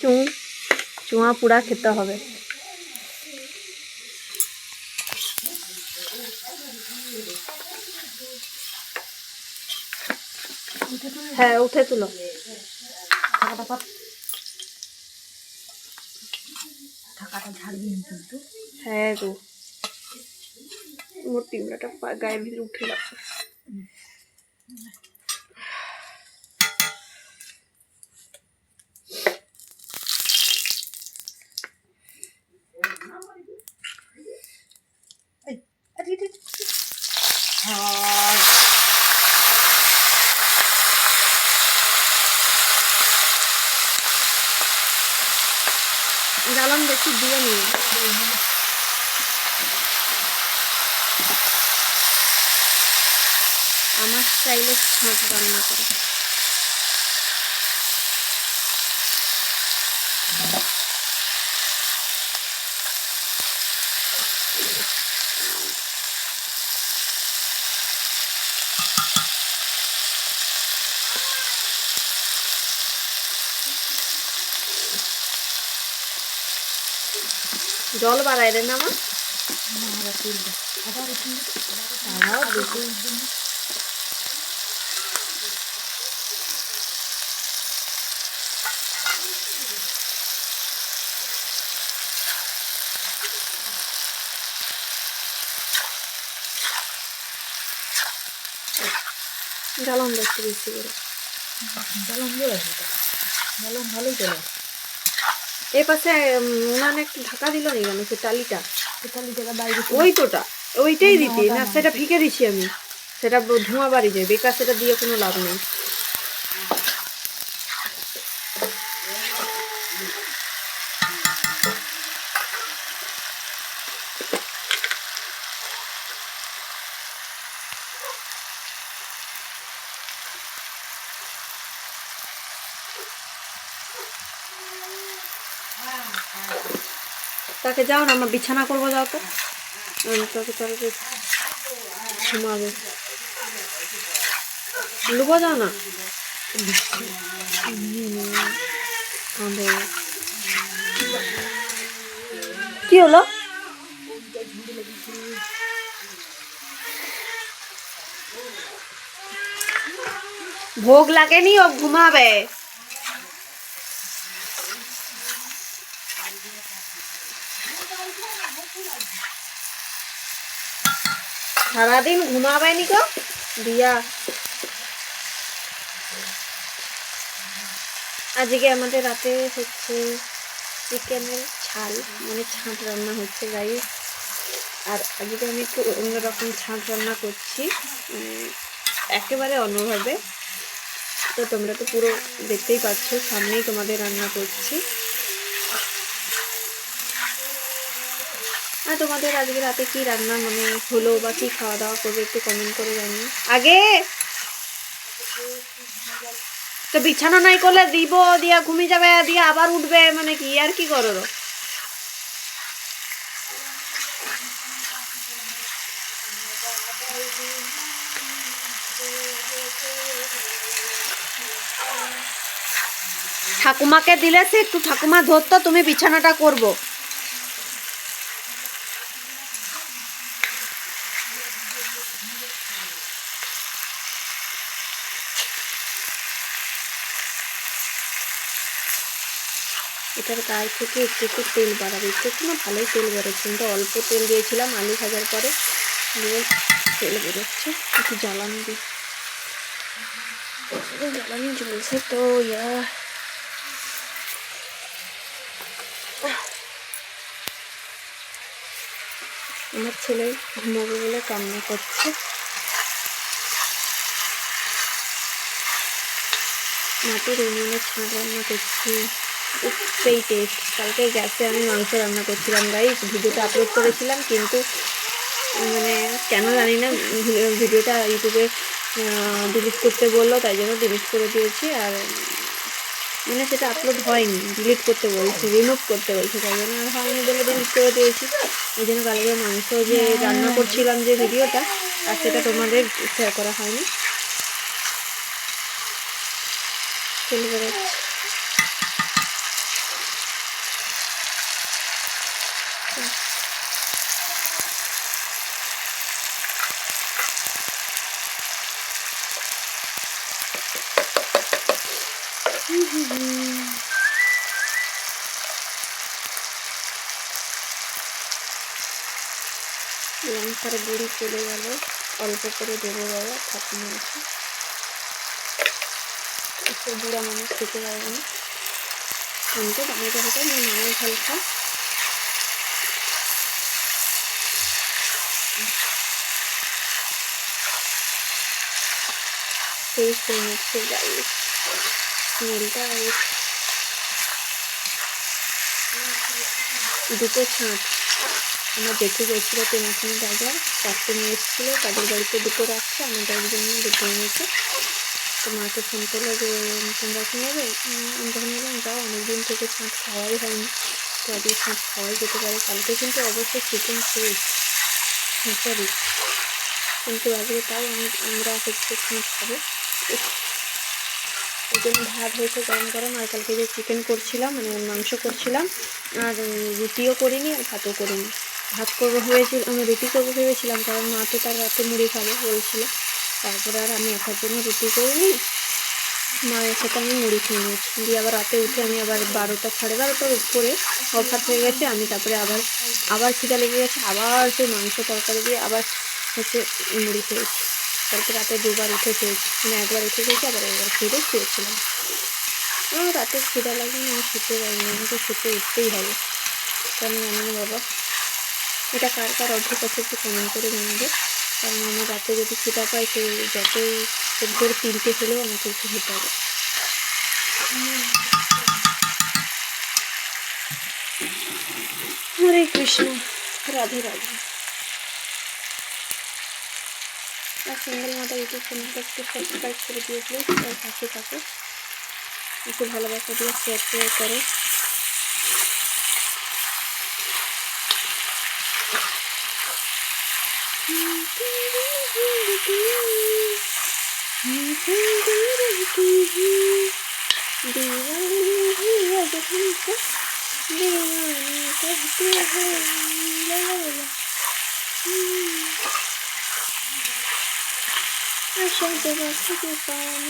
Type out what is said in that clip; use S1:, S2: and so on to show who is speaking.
S1: চুয়া পুরা খেতে হবে। হ্যাঁ উঠে তুলো। হ্যাঁ গো মোর টিমড়াটা গায়ের ভিতরে উঠে যাচ্ছে। জ্বালান বেশি দিয়ে নিয়ে আমার স্টাইলে ছাঁচ রান্না করে। জল বাড়ায় রে না আমার জ্বালান একটু বেশি করে জ্বালান ভালোই চলে। এই পাশে উনানে একটু ঢাকা দিল নি কেন সে টালিটা বাইরে ওই তোটা ওইটাই দিতে না সেটা ফিকে দিছি আমি সেটা ধোঁয়া বাড়ি যায় বেকার সেটা দিয়ে কোনো লাভ নেই। তাকে যাও না আমার বিছানা করবো যাও তো তাকে তাকে ঘুমাবে লুবো যাও না কি হলো ভোগ লাগেনি ও ঘুমাবে। সারাদিন ঘুমাবে নি গো দিয়া। আজকে আমাদের রাতে হচ্ছে চিকেনের ছাল মানে ছাঁট রান্না হচ্ছে গাইস। আর আজকে আমি একটু অন্যরকম ছাঁট রান্না করছি একেবারে অন্যভাবে। তো তোমরা তো পুরো দেখতেই পাচ্ছ সামনেই তোমাদের রান্না করছি। আর তোমাদের আজকে রাতে কি রান্না মানে হলো বা কি খাওয়া দাওয়া করবে একটু কমেন্ট করে জানিও। আগে তো বিছানা নাই করলে দিব দিয়া ঘুমিয়ে যাবে দিয়া আবার উঠবে মানে কি আর কি করো। ঠাকুমাকে দিলে সে একটু ঠাকুমা ধরতো তুমি বিছানাটা করবো। এটার গায়ে থেকে একটু একটু তেল বাড়াবে একটু না ভালোই তেল বেরোচ্ছে কিন্তু অল্প তেল দিয়েছিলাম আলু ভাজার পরে দিয়ে তেল বেরোচ্ছে একটু জ্বালানি দিই জ্বালানি জ্বলছে তো ইয়া আমার ছেলে ঘুমাবে বলে কান্না করছে। মাটির উনুনে ছাঁট রান্না করছি সেই টেস্ট। কালকে গ্যাসে আমি মাংস রান্না করছিলাম গাইস ভিডিওটা আপলোড করেছিলাম কিন্তু মানে কেন জানি না ভিডিওটা ইউটিউবে ডিলিট করতে বললো তাই জন্য ডিলিট করে দিয়েছি। আর মানে সেটা আপলোড হয়নি ডিলিট করতে বলছে রিমুভ করতে বলছে তাই জন্য আর হয়নি বলে ডিলিট করে দিয়েছি। ওই জন্য কালকে মাংস যে রান্না করছিলাম যে ভিডিওটা আর সেটা তোমাদের শেয়ার করা হয়নি। তেল বেরোচ্ছে লঙ্কার গুঁড়ি চলে গেল, অল্প করে দেবো বাবা, ঠাকুমা আছে, একটু বুড়া মানুষ খেতে পারবো না, আমি তো টমেটো খেতে, আমার মাও ঝাল খায়। টেস্ট হয়ে যাচ্ছে গাইস, স্মেলটা গাইস। দুটো ছাঁচ আমার দেখে গেছিলো চেনাশোনা বাজার, 4টে নিয়ে এসেছিলো, তাদের বাড়িতে দুটো রাখছে, আমাদের জন্য দুটো এনেছে। তো মাকে ফোন করলো যে তোমরা কি নেবে, আমি তখন বললাম যাও, অনেকদিন থেকে ছাঁচ খাওয়াই হয়নি, তো আজকে ছাঁচ খাওয়াই যেতে পারে। কালকে কিন্তু অবশ্যই চিকেন খেয়েছি সরি, কিন্তু আজকে তাও আমরা হচ্ছে ছাঁচ খাবো। ওই জন্য ভাত হয়েছে গরম গরম, আর কালকে যে চিকেন করছিলাম মানে মাংস করছিলাম, আর রুটিও করিনি আর ভাতও করিনি। ভাত করবো ভেবেছিলাম, আমি রুটি করবো ভেবেছিলাম, কারণ মা তো তার রাতে মুড়ি খাবে বলছিলো। তারপরে আর আমি একার জন্য রুটি করিনি, মায়ের সাথে আমি মুড়ি খেয়ে নিয়েছি। দিয়ে আবার রাতে উঠে আমি আবার 12টা 12:30টার উপরে অফার হয়ে গেছে, আমি তারপরে আবার খিদা লেগে গেছে, আবার সেই মাংস তরকারি দিয়ে আবার হচ্ছে মুড়ি খেয়েছি। তারপর রাতে দুবার উঠে খেয়েছি, মানে একবার উঠে খেয়েছি, আবার একবার খেয়ে শুয়েছিলাম। আমার রাতে খিদা লাগবে না, আমি শুতে পারিনি, আমাকে খেতে উঠতেই হবে, কারণ জানি না বাবা এটা কার কার অভ্যেস আছে একটু কমেন্ট করে জানাবে। কারণ আমার রাতে যদি খিদা পাই, সে যতই ভোর 3টে হলেও আমাকে উঠে খেতে হবে। হরে কৃষ্ণ, রাধে রাধে। আর সিঙ্গেল মাতা ইউটিউব চ্যানেলটা একটু সাবস্ক্রাইব করে দিয়ে প্লিজ, আর পাশে থাকে, একটু ভালোবাসা দিয়ে শেয়ার করো। दीवानी कहते हैं